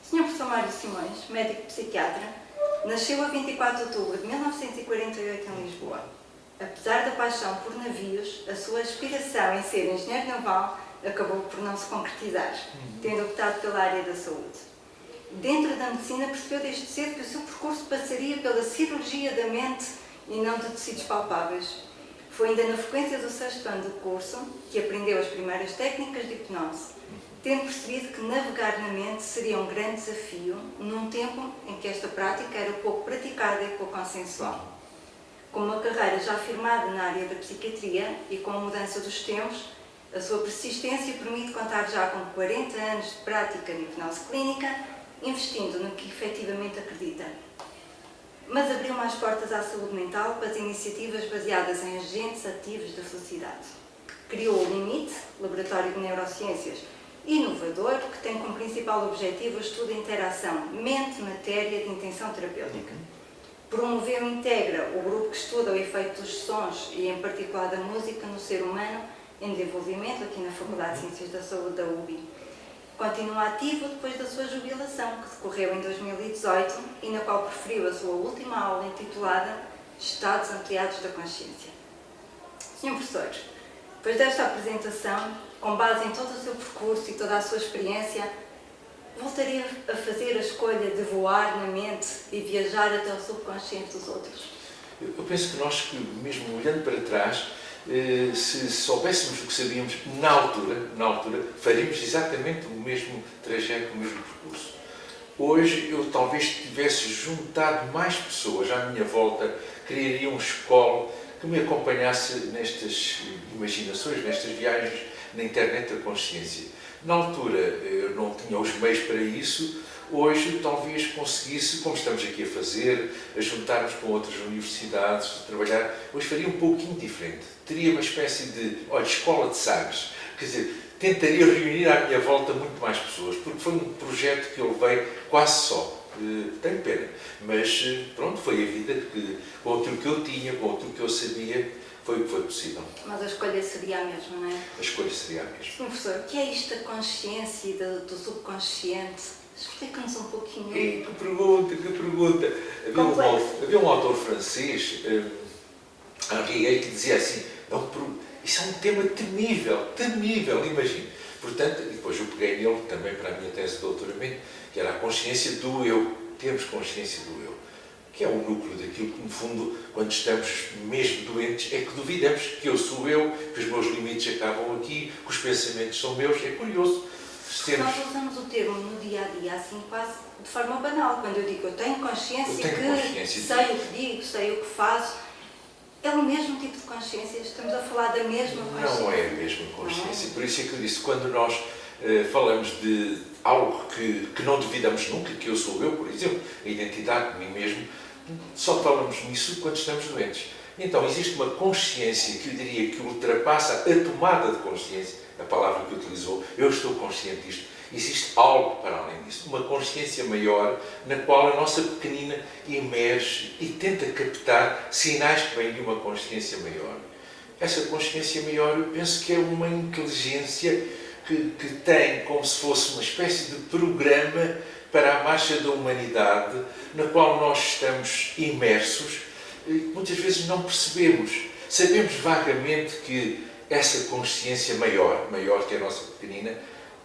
Sr. Professor Mário Simões, médico psiquiatra, nasceu a 24 de outubro de 1948 em Lisboa. Apesar da paixão por navios, a sua aspiração em ser engenheiro naval acabou por não se concretizar, tendo optado pela área da saúde. Dentro da medicina, percebeu desde cedo que o seu percurso passaria pela cirurgia da mente e não de tecidos palpáveis. Foi ainda na frequência do 6º ano do curso que aprendeu as primeiras técnicas de hipnose, tendo percebido que navegar na mente seria um grande desafio num tempo em que esta prática era pouco praticada e pouco consensual. Com uma carreira já firmada na área da psiquiatria e com a mudança dos tempos, a sua persistência permite contar já com 40 anos de prática de hipnose clínica, investindo no que efetivamente acredita. Mas abriu mais portas à saúde mental para as iniciativas baseadas em agentes ativos da felicidade. Criou o LIMIT, Laboratório de Neurociências inovador, que tem como principal objetivo o estudo da interação mente-matéria de intenção terapêutica. Promoveu e integra o grupo que estuda o efeito dos sons e, em particular, da música no ser humano em desenvolvimento aqui na Faculdade de Ciências da Saúde da UBI. Continua ativo depois da sua jubilação, que decorreu em 2018 e na qual preferiu a sua última aula intitulada Estados Ampliados da Consciência. Sr. Professor, depois desta apresentação, com base em todo o seu percurso e toda a sua experiência, voltaria a fazer a escolha de voar na mente e viajar até o subconsciente dos outros? Eu penso que nós, mesmo olhando para trás, se soubéssemos o que sabíamos na altura, faríamos exatamente o mesmo trajeto, o mesmo percurso. Hoje eu talvez tivesse juntado mais pessoas à minha volta, criaria um escola que me acompanhasse nestas imaginações, nestas viagens na internet da consciência. Na altura eu não tinha os meios para isso, hoje talvez conseguisse, como estamos aqui a fazer, a juntar-nos com outras universidades, a trabalhar, hoje faria um pouquinho diferente. Teria uma espécie de, escola de Sagres, quer dizer, tentaria reunir à minha volta muito mais pessoas, porque foi um projeto que eu levei quase só. Tenho pena, mas pronto, foi a vida que, com aquilo que eu tinha, com aquilo que eu sabia, foi o que foi possível. Mas a escolha seria a mesma, não é? A escolha seria a mesma. Professor, o que é isto da consciência e do subconsciente? Explica-nos um pouquinho. E que pergunta. Havia um autor francês, Henri, que dizia assim, isso é um tema temível, imagine. Portanto, depois eu peguei nele também para a minha tese de doutoramento, que era a consciência do eu. Temos consciência do eu. Que é o núcleo daquilo que, no fundo, quando estamos mesmo doentes, é que duvidamos que eu sou eu, que os meus limites acabam aqui, que os pensamentos são meus. É curioso. Nós usamos o termo no dia-a-dia, assim, quase de forma banal. Quando eu digo eu tenho consciência que sei o que digo, sei o que faço, é o mesmo tipo de consciência? Estamos a falar da mesma consciência? Não é a mesma consciência. Por isso é que eu disse, quando nós falamos de algo que não duvidamos nunca, que eu sou eu, por exemplo, a identidade de mim mesmo, só falamos nisso quando estamos doentes. Então, existe uma consciência que eu diria que ultrapassa a tomada de consciência, a palavra que utilizou, eu estou consciente disto. Existe algo para além disso, uma consciência maior na qual a nossa pequenina emerge e tenta captar sinais que vêm de uma consciência maior. Essa consciência maior, eu penso que é uma inteligência que tem como se fosse uma espécie de programa para a marcha da humanidade, na qual nós estamos imersos e muitas vezes não percebemos. Sabemos vagamente que essa consciência maior que a nossa pequenina,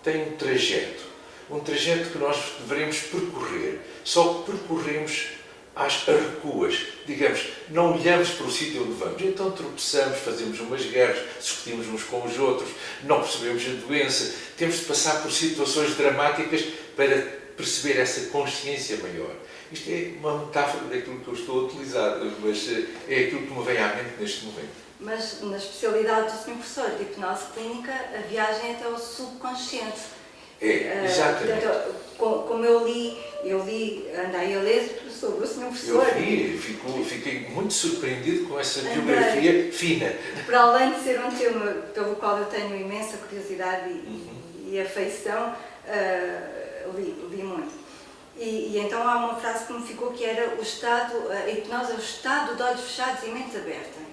tem um trajeto que nós devemos percorrer. Só que percorremos às recuas, digamos, não olhamos para o sítio onde vamos. Então tropeçamos, fazemos umas guerras, discutimos uns com os outros, não percebemos a doença, temos de passar por situações dramáticas para perceber essa consciência maior. Isto é uma metáfora daquilo que eu estou a utilizar, mas é aquilo que me vem à mente neste momento. Mas na especialidade do Sr. Professor de hipnose clínica, a viagem é até o subconsciente. É, exatamente. Portanto, como eu andei a ler sobre o Sr. Professor. Eu fiquei muito surpreendido com essa biografia fina. Para além de ser um tema pelo qual eu tenho imensa curiosidade e afeição, li muito. E então há uma frase que me ficou que era a hipnose é o estado de olhos fechados e mente aberta.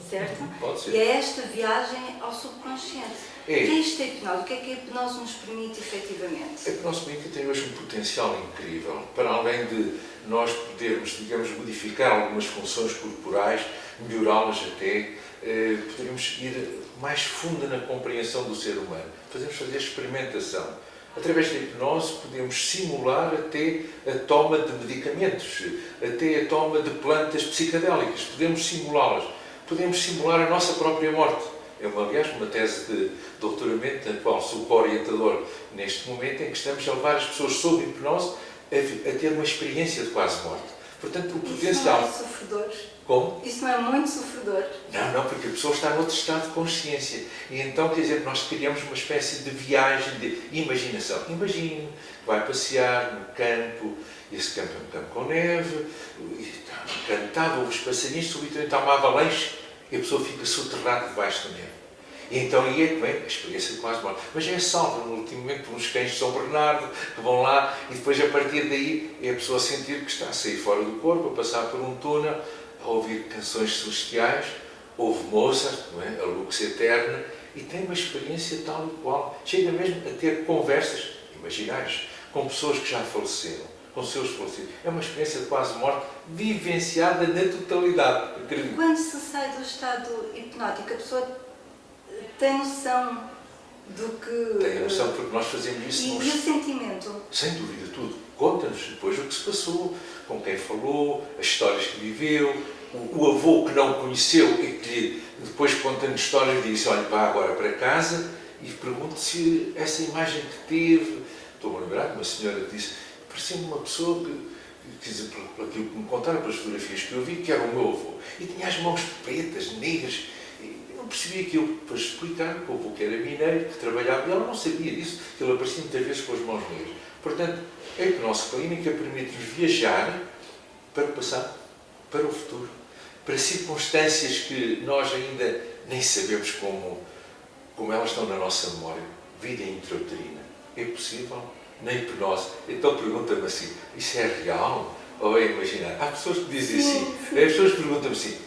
Certo? Pode ser. E é esta viagem ao subconsciente. O que é isto da hipnose? O que é que a hipnose nos permite efetivamente? A hipnose clínica tem hoje um potencial incrível. Para além de nós podermos, digamos, modificar algumas funções corporais, melhorá-las até, poderíamos ir mais fundo na compreensão do ser humano. Podemos fazer experimentação. Através da hipnose podemos simular até a toma de medicamentos, até a toma de plantas psicadélicas. Podemos simulá-las. Podemos simular a nossa própria morte. Aliás, uma tese de doutoramento, na qual sou co-orientador neste momento, em que estamos a levar as pessoas sob hipnose a ter uma experiência de quase morte. Portanto, o potencial... Isso não é sofredor? Como? Isso não é muito sofredor? Não, porque a pessoa está noutro estado de consciência. E então, quer dizer, nós criamos uma espécie de viagem de imaginação. Imagine que vai passear no campo, esse campo é um campo com neve, e está encantado, ouve os passarinhos, subitamente há uma avalanche e a pessoa fica soterrada debaixo da neve. E então aí é que vem a experiência de quase morte. Mas é salva no último momento por uns cães de São Bernardo que vão lá e depois a partir daí é a pessoa sentir que está a sair fora do corpo, a passar por um túnel, a ouvir canções celestiais, ouve Mozart, não é? A Lux Eterna, e tem uma experiência tal e qual. Chega mesmo a ter conversas imaginárias com pessoas que já faleceram, com seus falecidos. É uma experiência de quase morte vivenciada na totalidade. Acredito. Quando se sai do estado hipnótico, a pessoa tem noção do que... Tem a noção, porque nós fazemos isso. E o sentimento? Sem dúvida, tudo. Conta-nos depois o que se passou, com quem falou, as histórias que viveu, o avô que não conheceu e que depois conta-nos histórias e diz: olha, vá agora para casa e pergunte se essa imagem que teve. Estou-me a lembrar de uma senhora que disse: parecia-me uma pessoa que aquilo que me contaram pelas fotografias que eu vi, que era o meu avô. E tinha as mãos pretas, negras. Eu não percebi aquilo para explicar que o avô que era mineiro, que trabalhava, e ela não sabia disso, que ele aparecia muitas vezes com as mãos negras. Portanto, a hipnose clínica permite-nos viajar para o passado, para o futuro, para circunstâncias que nós ainda nem sabemos como elas estão na nossa memória. Vida intrauterina. É possível? Na hipnose. Então pergunta-me assim: isso é real ou é imaginário? Há pessoas que dizem assim, as pessoas perguntam-me assim: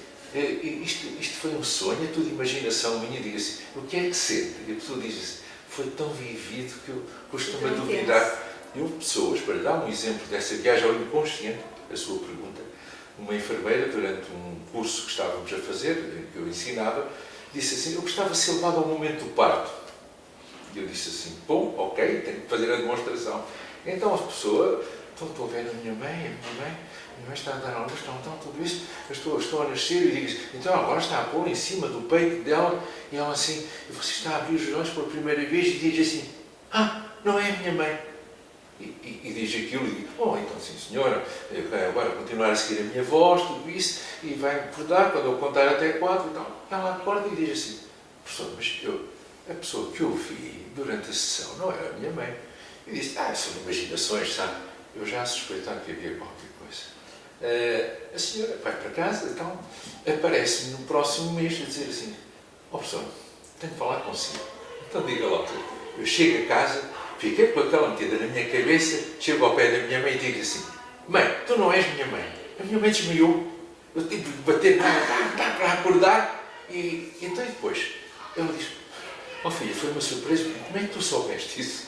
isto foi um sonho, é tudo imaginação minha? E digo assim: o que é que sente? E a pessoa diz assim: foi tão vivido que eu costumo duvidar. E houve pessoas, para dar um exemplo dessa viagem ao inconsciente, a sua pergunta, uma enfermeira, durante um curso que estávamos a fazer, que eu ensinava, disse assim: eu gostava de ser levado ao momento do parto. E eu disse assim: bom, ok, tenho que fazer a demonstração. Então a pessoa: estou a ver a minha mãe está a dar a luz, então tudo isso, eu estou a nascer, e digo: então agora está a pôr em cima do peito dela, e ela assim, e você está a abrir os olhos pela primeira vez e diz assim: não é a minha mãe. E diz aquilo e diz: bom, então sim senhora, eu vai agora continuar a seguir a minha voz, tudo isso, e vai acordar quando eu contar até 4 e tal. Ela acorda e diz assim: professor, mas a pessoa que eu vi durante a sessão não era a minha mãe. E disse: são imaginações, sabe? Eu já suspeitava que havia qualquer coisa. A senhora vai para casa, então aparece-me no próximo mês a dizer assim: professor, tenho de falar consigo. Então diga lá tudo. Eu chego a casa, fiquei com aquela metida na minha cabeça, chego ao pé da minha mãe e digo assim: mãe, tu não és minha mãe. A minha mãe desmaiou. Eu tive de bater para acordar. E então depois ela diz: filha, foi uma surpresa, como é que tu soubeste isso?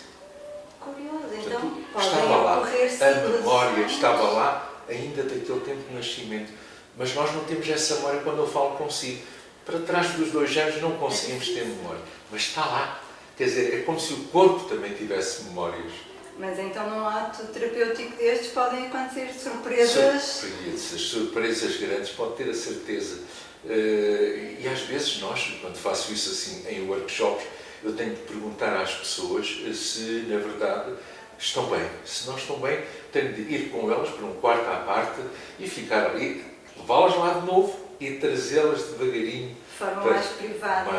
Curioso, Portanto, então estava lá, a memória situações. estava lá ainda daquele tempo de nascimento. Mas nós não temos essa memória quando eu falo consigo. Para trás dos 2 anos não conseguimos ter memória. Mas está lá. Quer dizer, é como se o corpo também tivesse memórias. Mas então num ato terapêutico destes podem acontecer surpresas. As surpresas grandes, pode ter a certeza. E às vezes nós, quando faço isso assim em workshops, eu tenho de perguntar às pessoas se na verdade estão bem. Se não estão bem, tenho de ir com elas para um quarto à parte e ficar ali, levá-las lá de novo e trazê-las devagarinho. De forma mais privada.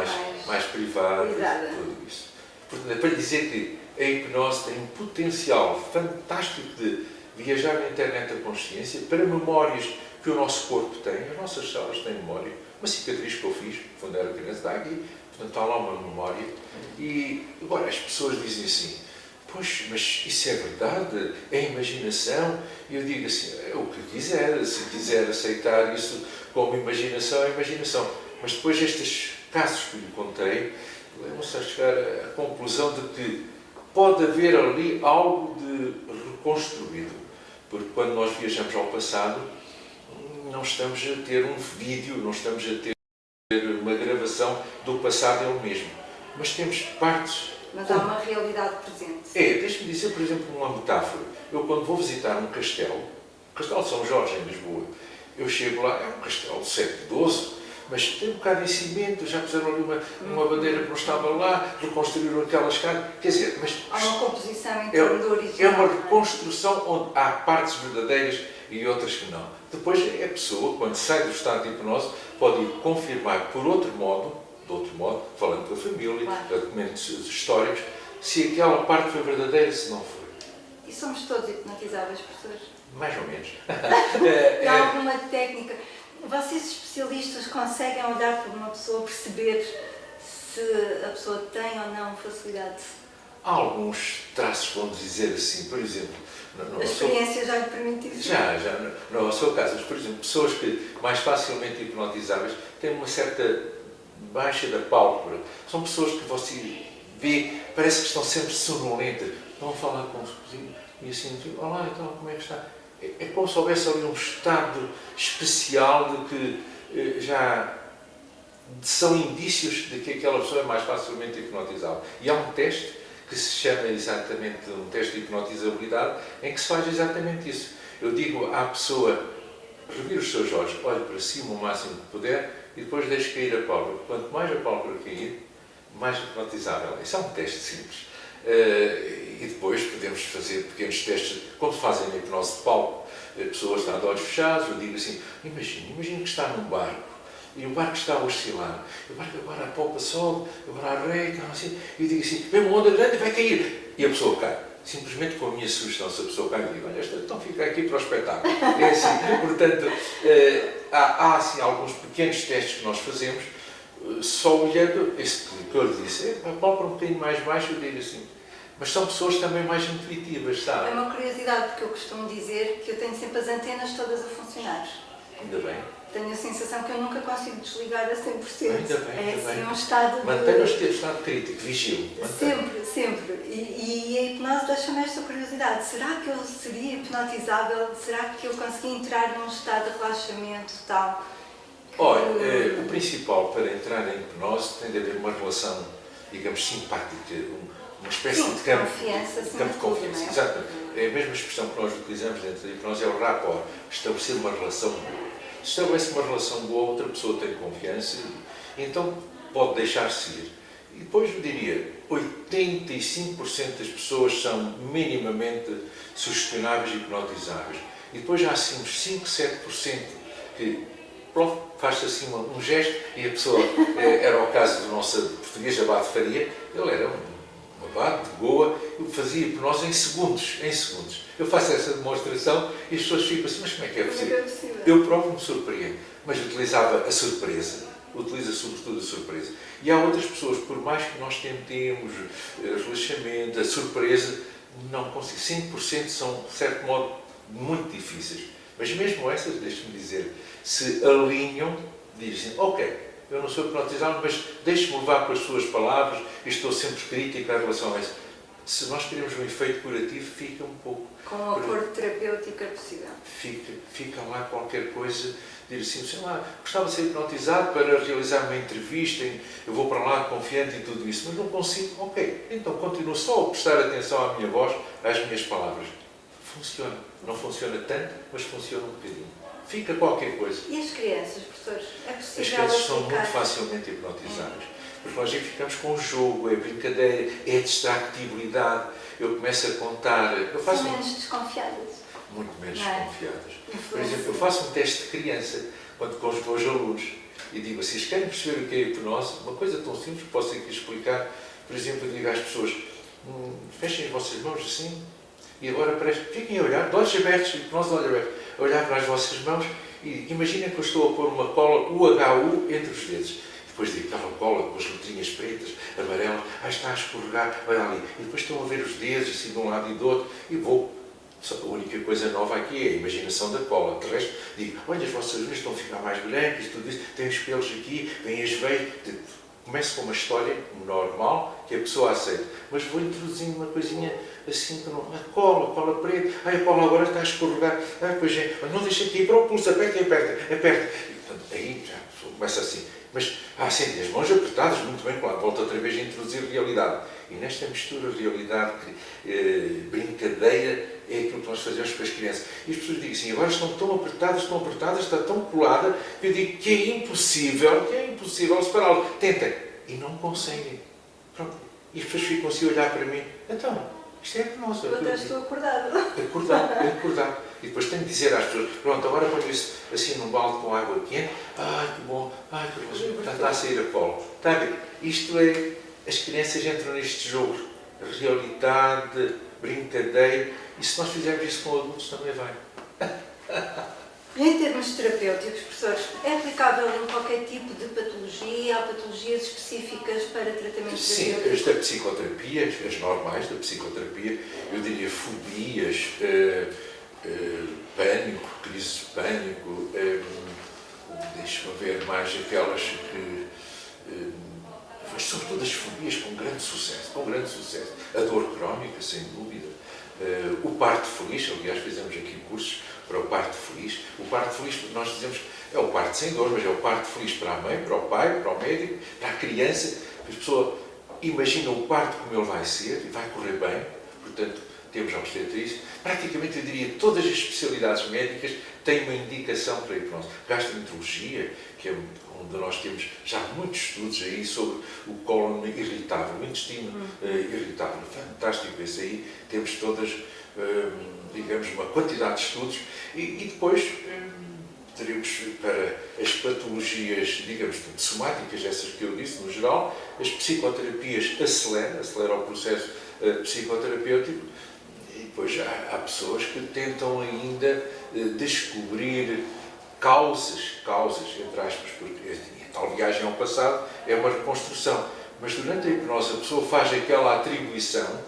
Mais privada, cuidada. Tudo isso. Portanto, é para lhe dizer que a hipnose tem um potencial fantástico de viajar na internet da consciência para memórias que o nosso corpo tem. As nossas células têm memória. Uma cicatriz que eu fiz quando era criança está aqui. Portanto, está lá uma memória. E agora as pessoas dizem assim: pois, mas isso é verdade? É imaginação? E eu digo assim: é o que quiser. Se quiser aceitar isso como imaginação, é imaginação. Mas depois estes casos que lhe contei levam-se a chegar à conclusão de que pode haver ali algo de reconstruído. Porque quando nós viajamos ao passado, não estamos a ter um vídeo, não estamos a ter uma gravação do passado ele mesmo. Mas temos partes. Mas há uma realidade presente. Deixe-me dizer, por exemplo, uma metáfora. Eu, quando vou visitar um castelo, o Castelo de São Jorge, em Lisboa, eu chego lá, é um castelo do século XII, mas tem um bocado em cimento, já puseram ali uma bandeira que não estava lá, reconstruíram aquelas casas. Quer dizer, mas há uma composição em torno do original. É uma reconstrução onde há partes verdadeiras e outras que não. Depois, a pessoa, quando sai do estado de hipnose, pode ir confirmar por outro modo, de outro modo, falando com a família, claro, documentos históricos, se aquela parte foi verdadeira, se não foi. E somos todos hipnotizáveis, professores? Mais ou menos. E há alguma técnica? Vocês, especialistas, conseguem olhar para uma pessoa, perceber se a pessoa tem ou não facilidade? Há alguns traços, vamos dizer assim, por exemplo... A experiência já lhe permite isso? Já, no seu caso, por exemplo, pessoas que mais facilmente hipnotizáveis têm uma certa baixa da pálpebra. São pessoas que você vê, parece que estão sempre sonolentas, estão a falar com e assim, olá, então, como é que está? É como se houvesse ali um estado especial de que já são indícios de que aquela pessoa é mais facilmente hipnotizável. E há um teste que se chama exatamente um teste de hipnotizabilidade, em que se faz exatamente isso. Eu digo à pessoa, revire os seus olhos, olhe para cima o máximo que puder e depois deixe cair a pálpebra. Quanto mais a pálpebra cair, mais hipnotizável. Isso é um teste simples. E depois podemos fazer pequenos testes, como fazem na hipnose de palco. A pessoa está de olhos fechados, eu digo assim, imagine que está num barco, e o barco está a oscilar. O barco agora a polpa sobe, agora arreia, assim, e eu digo assim, vem uma onda grande e vai cair. E a pessoa cai. Simplesmente com a minha sugestão, se a pessoa cai, eu digo, olha, então fica aqui para o espetáculo. É assim, portanto, há assim alguns pequenos testes que nós fazemos, só olhando, esse que eu lhe disse, a pálpebra um bocadinho mais baixa, eu digo assim, mas são pessoas também mais intuitivas, sabe? É uma curiosidade, porque eu costumo dizer que eu tenho sempre as antenas todas a funcionar. Ainda bem. Tenho a sensação que eu nunca consigo desligar a 100%. Ainda bem, é ainda assim bem. um estado de... Mantenha-nos ter estado crítico, vigio. Sempre. E a hipnose deixa-me esta curiosidade. Será que eu seria hipnotizável? Será que eu conseguia entrar num estado de relaxamento tal? Olha, o principal para entrar em hipnose tem de haver uma relação, digamos, simpática, uma espécie de campo de confiança. Exatamente. É a mesma expressão que nós utilizamos dentro da hipnose, é o rapport, estabelecer uma relação boa. Se estabelece uma relação boa, outra pessoa tem confiança, então pode deixar-se ir. E depois eu diria, 85% das pessoas são minimamente sugestionáveis e hipnotizáveis. E depois há assim uns 5, 7% que faz-se assim um gesto, e a pessoa, era o caso do nosso português Abade Faria, ele era um abade de Goa, eu fazia hipnose em segundos. Eu faço essa demonstração e as pessoas ficam assim, mas como é que é possível? Eu próprio me surpreendo, mas utilizava a surpresa, utiliza sobretudo a surpresa. E há outras pessoas, por mais que nós tentemos relaxamento, a surpresa, não consigo. 5% são, de certo modo, muito difíceis. Mas mesmo essas, deixe-me dizer, se alinham, dizem, ok, eu não sou hipnotizado, mas deixe-me levar pelas suas palavras e estou sempre crítico em relação a isso. Se nós queremos um efeito curativo, fica um pouco... Com um acordo terapêutico é possível. Fica lá qualquer coisa, dizer assim, sei lá, gostava de ser hipnotizado para realizar uma entrevista, eu vou para lá confiante e tudo isso, mas não consigo, ok, então continuo só a prestar atenção à minha voz, às minhas palavras. Funciona. Não funciona tanto, mas funciona um bocadinho. Fica qualquer coisa. E as crianças, professores? É possível as crianças são aplicar? muito facilmente hipnotizáveis. Porque nós aí ficamos com o jogo, é brincadeira, é distractibilidade. Eu começo a contar... São menos desconfiadas. Muito menos desconfiadas. Por exemplo, eu faço um teste de criança quando com os meus alunos e digo assim, se querem perceber o que é hipnose, uma coisa tão simples que posso aqui explicar. Por exemplo, eu digo às pessoas, fechem as vossas mãos assim e agora fiquem a olhar, de olhos abertos, hipnose de olhos abertos, a olhar para as vossas mãos e imaginem que eu estou a pôr uma cola UHU entre os dedos. Depois digo, aquela cola com as letrinhas pretas, amarelas, está a escorregar, olha ali. E depois estão a ver os dedos, assim, de um lado e do outro, e vou. Só a única coisa nova aqui é a imaginação da cola. De resto, digo, olha, as vossas unhas estão a ficar mais brancas, tudo isso, tem os pelos aqui, vêm as veias. Começo com uma história normal, que a pessoa aceita, mas vou introduzindo uma coisinha assim, que não, a cola preta, a cola agora está a escorregar, pois é, não deixa aqui, para o pulso, aperta. E, portanto, aí já a pessoa começa assim. Mas há sempre as mãos apertadas, muito bem, claro, volta outra vez a introduzir realidade. E nesta mistura de realidade, brincadeira, é aquilo que nós fazemos com as crianças. E as pessoas dizem assim, agora estão tão apertadas, está tão colada, que eu digo que é impossível separá-lo. Tentem. E não conseguem. Pronto. E as pessoas ficam assim a olhar para mim. Então, isto é hipnose. Eu até estou acordado. Acordar. E depois tenho de dizer às pessoas, pronto, agora ponho isso assim num balde com água quente. Ai, que bom. Ai, que bom. Está a sair a cola. Está a ver? Isto é, as crianças entram neste jogo. Realidade, brincadeira. E se nós fizermos isso com adultos, também vai. E em termos terapêuticos, professores, é aplicável em qualquer tipo de patologia? Há patologias específicas para tratamento Sim, terapêutico? as da psicoterapia, as normais da psicoterapia, eu diria fobias, pânico, crise de pânico, deixa-me ver mais aquelas que... mas sobretudo as fobias com grande sucesso. A dor crónica, sem dúvida. O parto feliz, aliás, fizemos aqui cursos para o parto feliz. O parto feliz, nós dizemos, é o parto sem dor, mas é o parto feliz para a mãe, para o pai, para o médico, para a criança. A pessoa imagina o parto como ele vai ser e vai correr bem. Portanto, temos a obstetrícia. Praticamente, eu diria, todas as especialidades médicas têm uma indicação para hipnose. Gastroenterologia, que é onde nós temos já muitos estudos aí sobre o cólon irritável, o intestino irritável. Fantástico esse aí. Temos todas, digamos, uma quantidade de estudos. E depois teremos para as patologias, digamos, somáticas, essas que eu disse, no geral, as psicoterapias aceleram o processo psicoterapêutico. E depois há pessoas que tentam ainda descobrir causas, entre aspas, porque a tal viagem ao passado é uma reconstrução. Mas durante a hipnose a pessoa faz aquela atribuição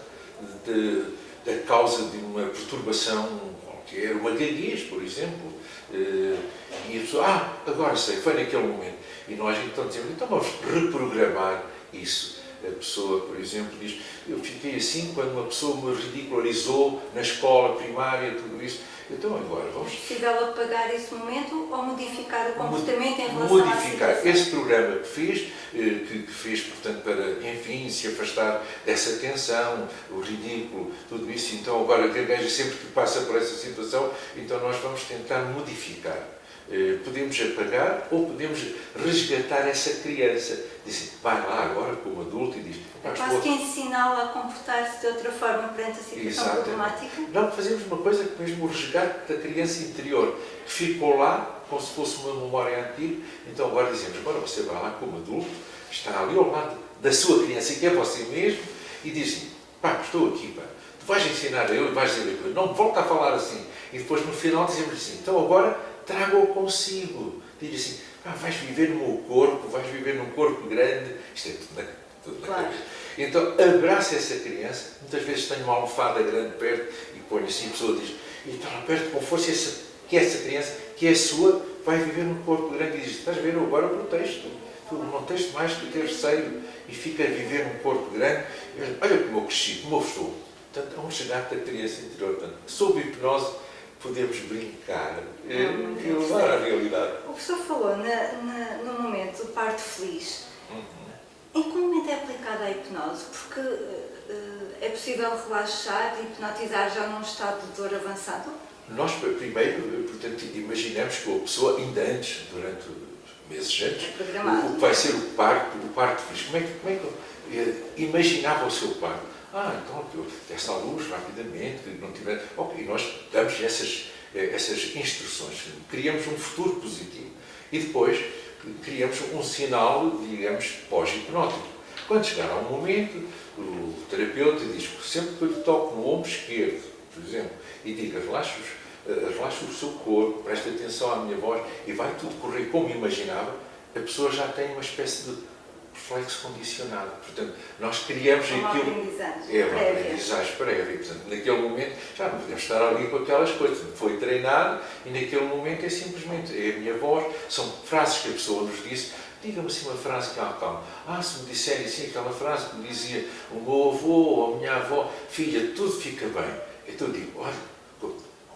da causa de uma perturbação qualquer, uma gaguez, por exemplo, e a pessoa, agora sei, foi naquele momento. E nós então dizemos, então vamos reprogramar isso. A pessoa, por exemplo, diz, eu fiquei assim quando uma pessoa me ridicularizou na escola primária, tudo isso. Então agora vamos... É possível apagar esse momento ou modificar o comportamento em relação à situação? Esse programa que fez, portanto, para, enfim, se afastar dessa tensão, o ridículo, tudo isso. Então agora gagueja sempre que passa por essa situação, então nós vamos tentar modificar. Podemos apagar ou podemos resgatar essa criança. Diz, vai lá agora como adulto e diz... Quase que ensiná-la a comportar-se de outra forma perante a situação problemática? Não, fazemos uma coisa que mesmo o resgate da criança interior, que ficou lá, como se fosse uma memória antiga. Então agora dizemos, agora você vai lá como adulto, está ali ao lado da sua criança, que é você mesmo, e diz assim, estou aqui, tu vais ensinar a ele, vais dizer a ele, não volta a falar assim. E depois no final dizemos assim, então agora traga-o consigo. Diz assim, vais viver no meu corpo, vais viver num corpo grande. Isto é tudo na cabeça. Então abraça essa criança. Muitas vezes tenho uma almofada grande perto e ponho assim, a pessoa diz, e está lá perto com força, que essa criança, que é sua, vai viver num corpo grande. E diz, estás a ver, agora protesto. Tu não tens mais que ter receio e fica a viver num corpo grande. E olha como eu cresci, como eu estou. Portanto, é um resgate da criança interior. Portanto, sob hipnose, podemos brincar e levar à realidade. O professor falou no momento do parto feliz. Em que momento é aplicada a hipnose? Porque é possível relaxar e hipnotizar já num estado de dor avançado? Nós, primeiro, portanto, imaginamos que a pessoa, ainda antes, durante meses antes, o que vai ser o parto feliz. Como é que imaginava o seu parto? Então, que eu desse à luz rapidamente, que não tiver... Ok, nós damos essas instruções, criamos um futuro positivo e depois criamos um sinal, digamos, pós-hipnótico. Quando chegar a um momento, o terapeuta diz, sempre que eu lhe toco no ombro esquerdo, por exemplo, e diga, relaxa o seu corpo, preste atenção à minha voz e vai tudo correr como imaginava, a pessoa já tem uma espécie de reflexo condicionado. Portanto, nós criamos aquilo... É uma aprendizagem prévia. Portanto, naquele momento, já não podemos estar ali com aquelas coisas. Foi treinado e naquele momento é simplesmente, é a minha voz, são frases que a pessoa nos disse, diga-me assim uma frase que acalma. Se me disserem assim aquela frase que me dizia o meu avô ou a minha avó, filha, tudo fica bem. Então eu digo, olha,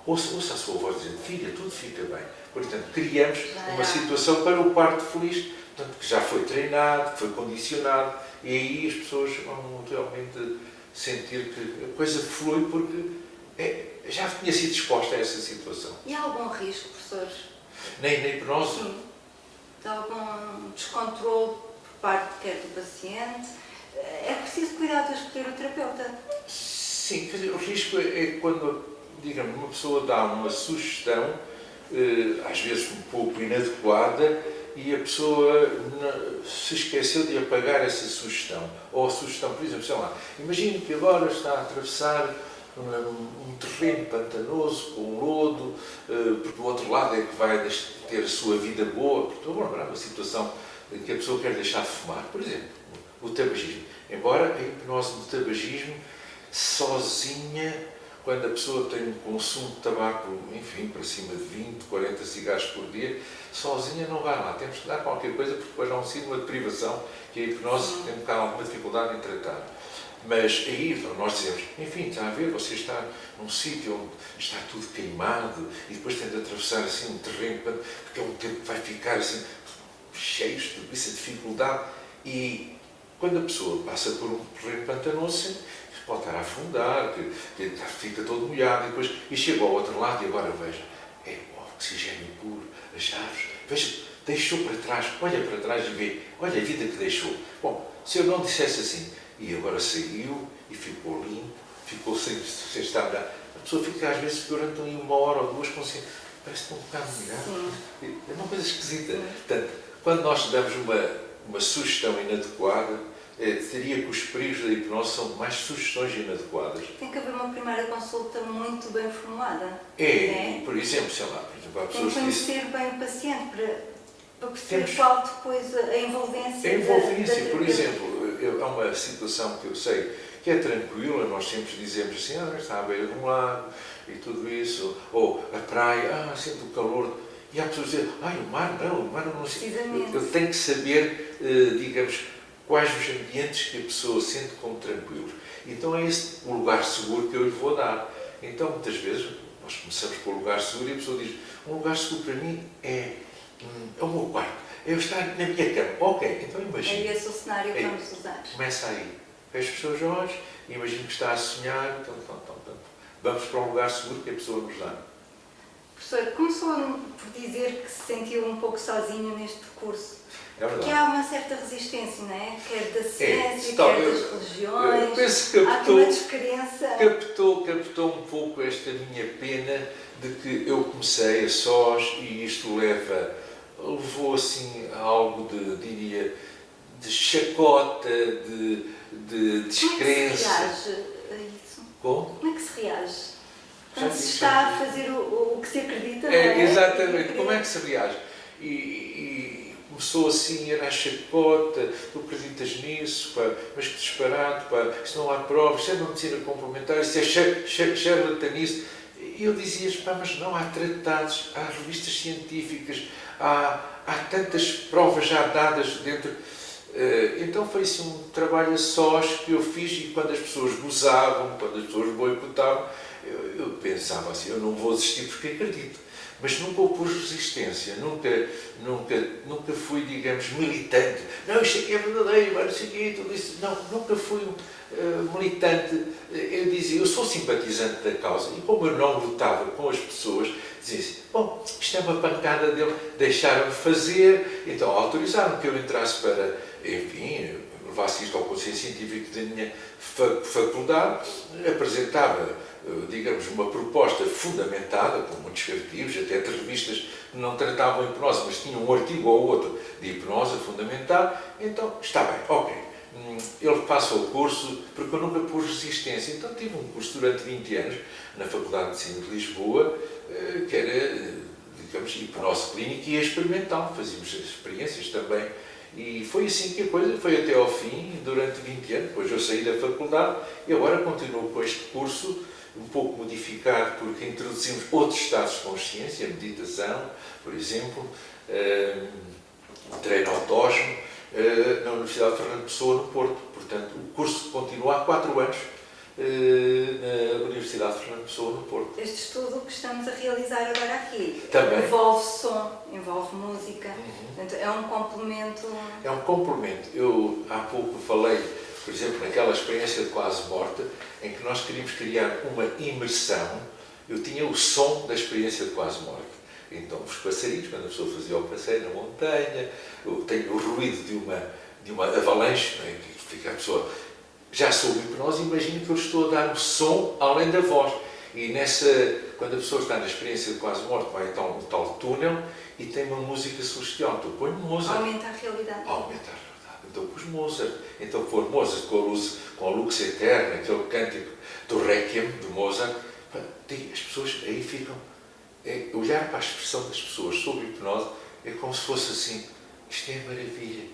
ouça a sua voz dizendo, filha, tudo fica bem. Portanto, criamos uma situação para o parto feliz, portanto, que já foi treinado, que foi condicionado, e aí as pessoas vão realmente sentir que a coisa flui porque já tinha sido exposta a essa situação. E há algum risco, professores? Na hipnose? Sim. De algum descontrole por parte quer do paciente? É preciso cuidar de escolher o terapeuta? Sim, quer dizer, o risco é quando, digamos, uma pessoa dá uma sugestão, às vezes um pouco inadequada, e a pessoa se esqueceu de apagar essa sugestão. Ou a sugestão, por exemplo, sei lá, imagine que agora está a atravessar um terreno pantanoso com um lodo, porque do outro lado é que vai ter a sua vida boa. Porque estou a lembrar uma situação em que a pessoa quer deixar de fumar, por exemplo, o tabagismo. Embora a hipnose do tabagismo, sozinha, quando a pessoa tem um consumo de tabaco, enfim, para cima de 20, 40 cigarros por dia, sozinha não vai lá. Temos que dar qualquer coisa, porque depois há um síndrome de privação que a hipnose tem um bocado alguma dificuldade em tratar. Mas aí nós dizemos, enfim, está a ver, você está num sítio onde está tudo queimado e depois tem de atravessar assim um terreno, porque é um tempo que vai ficar assim cheio de essa dificuldade. E quando a pessoa passa por um terreno pantanoso, pode estar a afundar, que fica todo molhado e chega ao outro lado e agora veja, é o oxigênio puro, as árvores, veja, deixou para trás, olha para trás e vê, olha a vida que deixou. Bom, se eu não dissesse assim, e agora saiu e ficou limpo, ficou sem estar molhado, a pessoa fica às vezes durante uma hora ou duas com assim, parece que está um bocado molhado. É uma coisa esquisita. Portanto, quando nós damos uma sugestão inadequada, diria que os perigos da hipnose são mais sugestões inadequadas. Tem que haver uma primeira consulta muito bem formulada. Por exemplo, sei lá, há pessoas tem que conhecer bem o paciente para perceber qual depois a envolvência. A envolvência, por exemplo, há uma situação que eu sei que é tranquila, nós sempre dizemos assim, está à beira de um lago e tudo isso, ou a praia, sinto o calor. E há pessoas que dizem, o mar não sei. Eu tenho que saber, digamos, quais os ambientes que a pessoa sente como tranquilos. Então é esse o lugar seguro que eu lhe vou dar. Então, muitas vezes, nós começamos com o lugar seguro e a pessoa diz, um lugar seguro para mim é o meu quarto, é eu estar na minha cama. Ok, então imagine. É esse o cenário que vamos usar. Começa aí. Feche os seus olhos, imagine que está a sonhar, vamos para um lugar seguro que a pessoa nos dá. Professor, começou por dizer que se sentiu um pouco sozinho neste percurso. É verdade. Que há uma certa resistência, não é? Quer da ciência, quer das religiões. Eu penso que há aqui uma descrença. Captou um pouco esta minha pena de que eu comecei a sós e isto levou assim a algo diria, de chacota, de descrença. Como é que se reage a isso? Como é que se reage? Quando se está a fazer o que se acredita, não exatamente, como é que se reage? E começou assim, era a chacota, tu acreditas nisso, mas que disparate, isso não há provas, isso é uma medicina complementar, isso é charlatanismo. E eu dizia, mas não, há tratados, há revistas científicas, há tantas provas já dadas dentro. Então foi assim um trabalho a sós que eu fiz e quando as pessoas gozavam, quando as pessoas boicotavam, eu pensava assim, eu não vou desistir porque acredito. Mas nunca opus resistência, nunca fui, digamos, militante. Não, isto aqui é verdadeiro, não sei o quê, tudo isso. Não, nunca fui militante. Eu dizia, eu sou simpatizante da causa e como eu não lutava com as pessoas, dizia assim, bom, isto é uma pancada dele, deixaram-me fazer, então autorizaram que eu entrasse para, enfim, levasse isto ao Conselho Científico da minha faculdade, apresentava, digamos, uma proposta fundamentada, com muitos artigos, até de revistas que não tratavam hipnose, mas tinham um artigo ou outro de hipnose fundamentado, então está bem, ok. Ele passa o curso, porque eu nunca pus resistência, então tive um curso durante 20 anos na Faculdade de Medicina de Lisboa, que era, digamos, hipnose clínica e experimental, fazíamos experiências também. E foi assim que a coisa foi até ao fim, durante 20 anos, depois eu saí da faculdade e agora continuo com este curso, um pouco modificado porque introduzimos outros estados de consciência, a meditação, por exemplo, treino autógeno na Universidade de Fernando Pessoa, no Porto. Portanto, o curso continua há 4 anos na Universidade de Fernando Pessoa, no Porto. Este estudo que estamos a realizar agora aqui Também. envolve som, envolve música, portanto, é um complemento. É um complemento. Eu há pouco falei, por exemplo, naquela experiência de quase morte, em que nós queríamos criar uma imersão. Eu tinha o som da experiência de quase morte. Então, os passarinhos, quando a pessoa fazia o passeio na montanha, eu tenho o ruído de uma avalanche, não é? Que fica a pessoa já sob hipnose, imagina que eu estou a dar o som além da voz. E quando a pessoa está na experiência de quase morte, vai então no tal túnel e tem uma música celestial. Então põe Mozart. Aumenta a realidade. Aumenta a realidade. Então pus Mozart. Então pôr Mozart com a luz eterna, aquele cântico do Requiem de Mozart, as pessoas aí ficam. Olhar para a expressão das pessoas sob hipnose é como se fosse assim, isto é maravilha.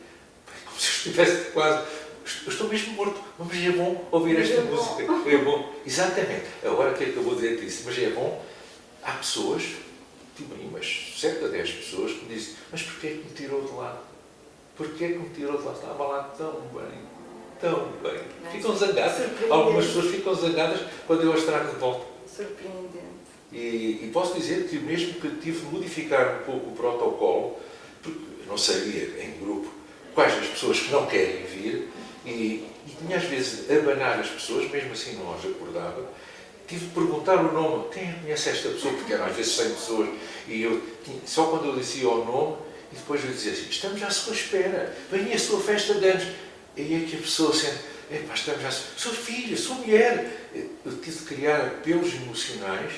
É como se eu estivesse quase, eu estou mesmo morto, mas é bom ouvir esta música. É bom. Exatamente. Agora que acabou de dizer isso, mas é bom. Há pessoas, tipo aí, mas 7 a 10 pessoas que me dizem, mas porquê é que me tirou de lá? Porquê é que me tirou de lá? Estava lá tão bem, tão bem. Ficam zangadas. Algumas pessoas ficam zangadas quando eu as trago de volta. Surpreendente. E posso dizer que mesmo que tive de modificar um pouco o protocolo, porque eu não sabia em grupo quais as pessoas que não querem vir, e tinha às vezes de abanar as pessoas, mesmo assim não as acordava, tive de perguntar o nome, quem conhece esta pessoa, porque eram às vezes 100 pessoas, e só quando eu dizia o nome, e depois eu dizia assim, estamos à sua espera, vem a sua festa de anos. E aí é que a pessoa sente, estamos à sua filha, sua mulher. Eu tive de criar apelos emocionais.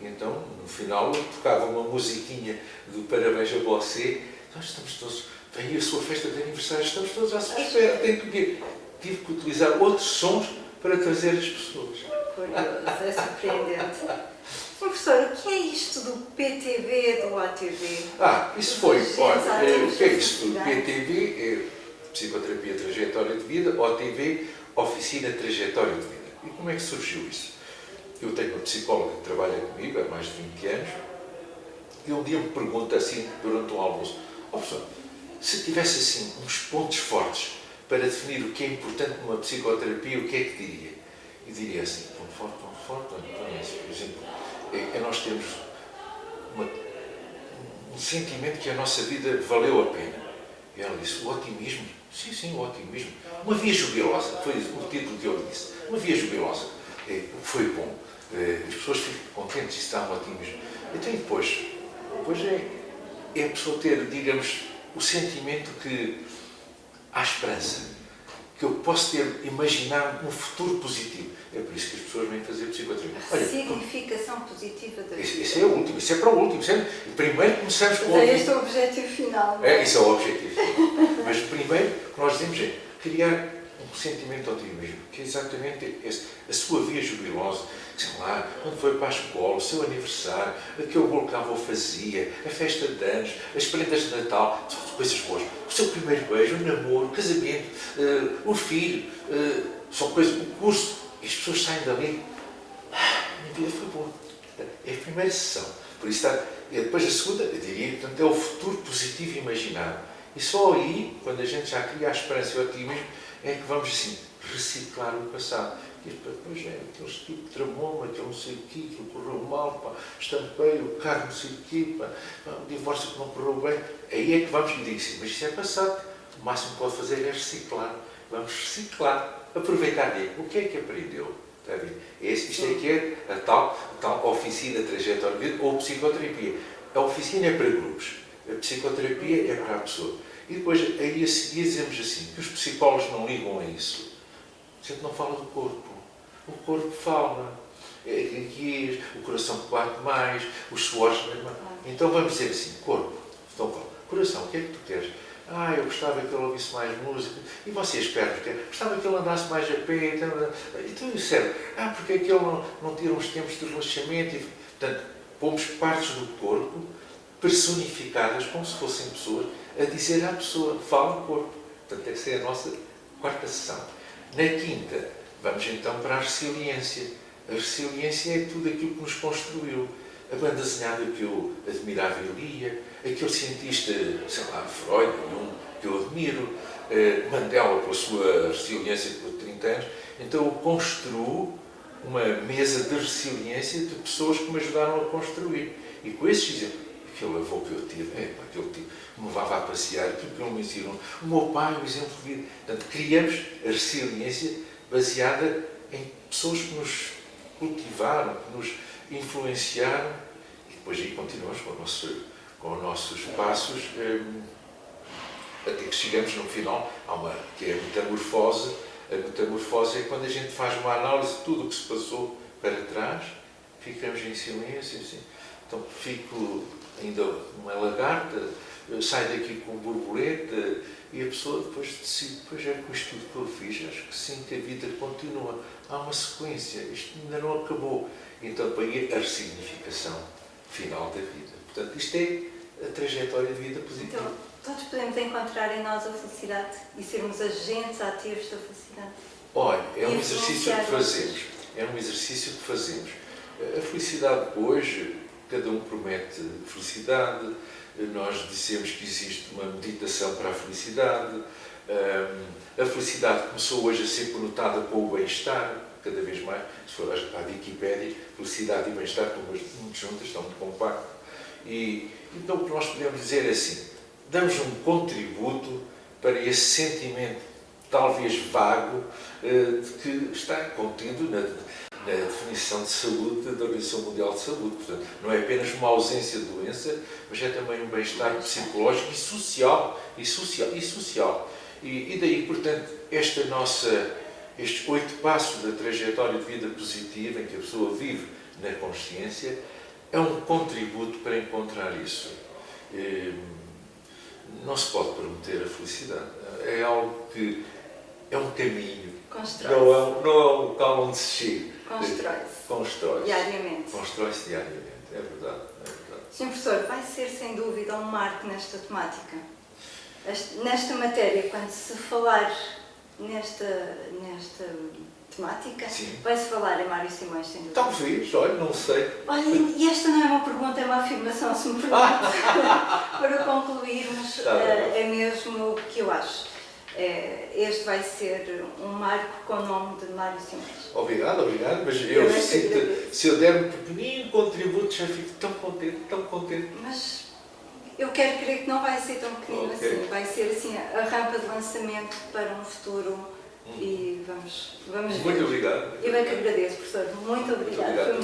E então, no final, eu tocava uma musiquinha do Parabéns a você. Nós estamos todos, vem a sua festa de aniversário, estamos todos à sua espera. Tive que utilizar outros sons para trazer as pessoas. Curioso, é surpreendente. Professor, o que é isto do PTV, do ATV? Isso foi, olha, o que é isto do PTV? É Psicoterapia Trajetória de Vida, OTV, Oficina Trajetória de Vida. E como é que surgiu isso? Eu tenho uma psicóloga que trabalha comigo há mais de 20 anos e um dia me pergunta assim, durante um almoço, professor, se tivesse assim uns pontos fortes para definir o que é importante numa psicoterapia, o que é que diria? E diria assim, ponto forte, por exemplo, nós temos um sentimento que a nossa vida valeu a pena. E ela disse, o otimismo? Sim, o otimismo. Uma via jubilosa, foi o título que eu disse. Uma via jubilosa. Foi bom. As pessoas ficam contentes, isso dá um otimismo. Então, depois é a pessoa ter, digamos, o sentimento que há esperança, que eu posso imaginar um futuro positivo. É por isso que as pessoas vêm fazer psicoterapia. A significação positiva da vida. Esse é o último, isso é para o último. Primeiro começamos com este é o objetivo final. Isso é o objetivo final. Mas primeiro o que nós dizemos é criar um sentimento de otimismo, que é exatamente esse, a sua via jubilosa, sei lá, quando foi para a escola, o seu aniversário, aquele bolo que a avó fazia, a festa de anos, as prendas de Natal, são coisas boas. O seu primeiro beijo, o namoro, o casamento, o filho, são coisas, o curso, e as pessoas saem dali, minha vida foi boa. É a primeira sessão. Por isso depois a segunda, eu diria, portanto, é o futuro positivo imaginado. E só aí, quando a gente já cria a esperança e o otimismo, é que vamos assim, reciclar o passado. E depois aquele tipo de tramoma, aquele não sei o quê, que correu mal, estampei o carro não sei o quê, o divórcio que não correu bem. Aí é que vamos lhe dizer assim, mas isso é passado. O máximo que pode fazer é reciclar. Vamos reciclar, aproveitar dele. O que é que aprendeu? Está a ver? Isto é que é a tal oficina trajetória de vida ou psicoterapia. A oficina é para grupos, a psicoterapia é para a pessoa. E depois, aí a seguir, dizemos assim, que os psicólogos não ligam a isso. A gente não fala do corpo. O corpo fala. Aqui, o coração que bate mais, os suores. Então vamos dizer assim, corpo. Então fala, coração, o que é que tu queres? Eu gostava que ele ouvisse mais música. E vocês, pernas, gostava que ele andasse mais a pé. Então eu disseram, porque é que ele não tira uns tempos de relaxamento? E, portanto, pomos partes do corpo personificadas como se fossem pessoas a dizer à pessoa, fala o corpo. Portanto, essa é a nossa quarta sessão. Na quinta, vamos então para a resiliência. A resiliência é tudo aquilo que nos construiu. a banda desenhada que eu admirava e lia, aquele cientista, sei lá, Freud, Jung, que eu admiro, Mandela com a sua resiliência por 30 anos. Então eu construo uma mesa de resiliência de pessoas que me ajudaram a construir. E com esses exemplos, aquele avô que eu tive, aquele tipo me levava a passear, aquilo que me ensinou, o meu pai, o exemplo de vida. Portanto, criamos a resiliência baseada em pessoas que nos cultivaram, que nos influenciaram, e depois aí continuamos com os nossos passos, até que chegamos no final, que é a metamorfose. A metamorfose é quando a gente faz uma análise de tudo o que se passou para trás, ficamos em silêncio, assim. Então fico ainda uma lagarta, saio daqui com borboleta, e a pessoa depois decide, depois é com isto tudo que eu fiz, acho que sim, que a vida continua, há uma sequência, isto ainda não acabou. Então aí a ressignificação final da vida. Portanto, isto é a trajetória de vida positiva. Então, todos podemos encontrar em nós a felicidade e sermos agentes ativos da felicidade. Olha, é um exercício que fazemos. É um exercício que fazemos. A felicidade hoje, cada um promete felicidade. Nós dizemos que existe uma meditação para a felicidade. A felicidade começou hoje a ser conotada com o bem-estar, cada vez mais. Se for à Wikipédia, felicidade e bem-estar estão muito juntas, estão muito compactas. E então o que nós podemos dizer é assim, damos um contributo para esse sentimento talvez vago de que está contido na definição de saúde da Organização Mundial de Saúde. Portanto, não é apenas uma ausência de doença, mas é também um bem-estar psicológico e social. E daí, portanto, estes 8 passos da trajetória de vida positiva, em que a pessoa vive na consciência, é um contributo para encontrar isso. Não se pode prometer a felicidade. É algo que é um caminho. Não é um local onde se chega. Constrói-se. Diariamente. Constrói-se diariamente. É verdade. Sr. Professor, vai ser sem dúvida um marco nesta temática. Nesta matéria, quando se falar nesta temática, vai-se falar em Mário Simões, sem dúvida. Talvez, olha, não sei. Olha, e esta não é uma pergunta, é uma afirmação, se me permite. Para concluirmos, é mesmo o que eu acho. Este vai ser um marco com o nome de Mário Simões. Obrigado, mas eu sinto, se eu der um pequenino contributo, já fico tão contente. Mas eu quero crer que não vai ser tão pequenino assim. Vai ser assim a rampa de lançamento para um futuro e vamos ver. Muito obrigado. Eu é que agradeço, professor. Muito obrigada.